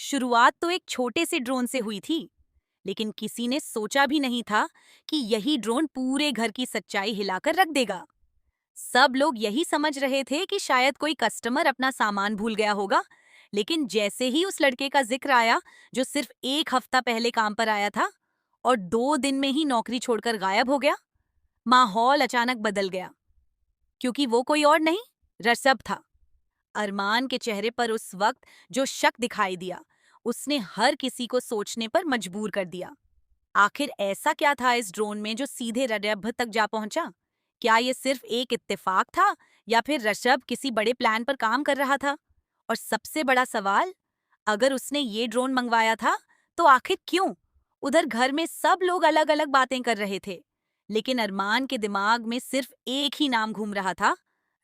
शुरुआत तो एक छोटे से ड्रोन से हुई थी, लेकिन किसी ने सोचा भी नहीं था कि यही ड्रोन पूरे घर की सच्चाई हिलाकर रख देगा। सब लोग यही समझ रहे थे कि शायद कोई कस्टमर अपना सामान भूल गया होगा, लेकिन जैसे ही उस लड़के का जिक्र आया जो सिर्फ 1 हफ्ता पहले काम पर आया था और 2 दिन में ही नौकरी छोड़कर गायब हो गया, माहौल अचानक बदल गया। क्योंकि वो कोई और नहीं, रसब था। अरमान के चेहरे पर उस वक्त जो शक दिखाई दिया, उसने हर किसी को सोचने पर मजबूर कर दिया। आखिर ऐसा क्या था इस ड्रोन में जो सीधे रजब तक जा पहुंचा? क्या ये सिर्फ एक इत्तेफाक था या फिर रजब किसी बड़े प्लान पर काम कर रहा था? और सबसे बड़ा सवाल, अगर उसने ये ड्रोन मंगवाया था, तो आखिर क्यों? उधर घर में सब लोग अलग-अलग बातें कर रहे थे, लेकिन अरमान के दिमाग में सिर्फ एक ही नाम घूम रहा था,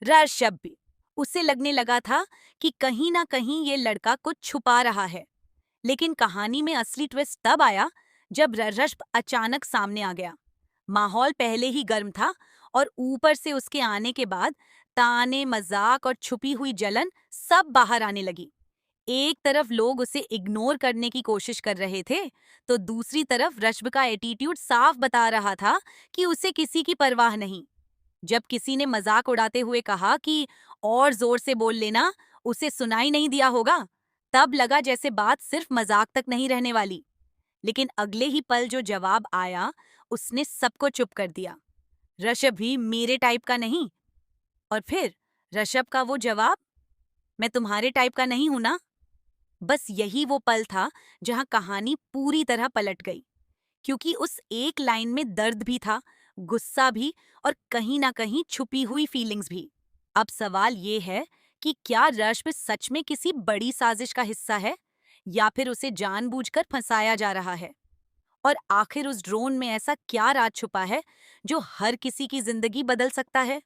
रजब। उसे लगने लगा था कि कहीं ना कहीं ये लड़का कुछ छुपा रहा है। लेकिन कहानी में असली ट्विस्ट तब आया जब रजब अचानक सामने आ गया। माहौल पहले ही गर्म था और ऊपर से उसके आने के बाद ताने, मजाक और छुपी हुई जलन सब बाहर आने लगी। एक तरफ लोग उसे इग्नोर करने की कोशिश कर रहे थे, तो दूसरी तरफ रजब का एटीट्यूड साफ बता रहा था कि उसे किसी की परवाह नहीं। जब किसी ने मजाक उड़ाते हुए कहा कि और जोर से बोल लेना, उसे सुनाई नहीं दिया होगा, तब लगा जैसे बात सिर्फ मजाक तक नहीं रहने वाली। लेकिन अगले ही पल जो जवाब आया, उसने सबको चुप कर दिया। ऋषभ भी मेरे टाइप का नहीं। और फिर ऋषभ का वो जवाब, मैं तुम्हारे टाइप का नहीं हूं ना। बस यही वो पल था जहां कहानी पूरी तरह पलट गई, क्योंकि उस एक लाइन में दर्द भी था, गुस्सा भी, और कहीं ना कहीं छुपी हुई फीलिंग्स भी। अब सवाल ये है कि क्या रश्मि सच में किसी बड़ी साजिश का हिस्सा है या फिर उसे जानबूझकर फंसाया जा रहा है? और आखिर उस ड्रोन में ऐसा क्या राज छुपा है जो हर किसी की जिंदगी बदल सकता है?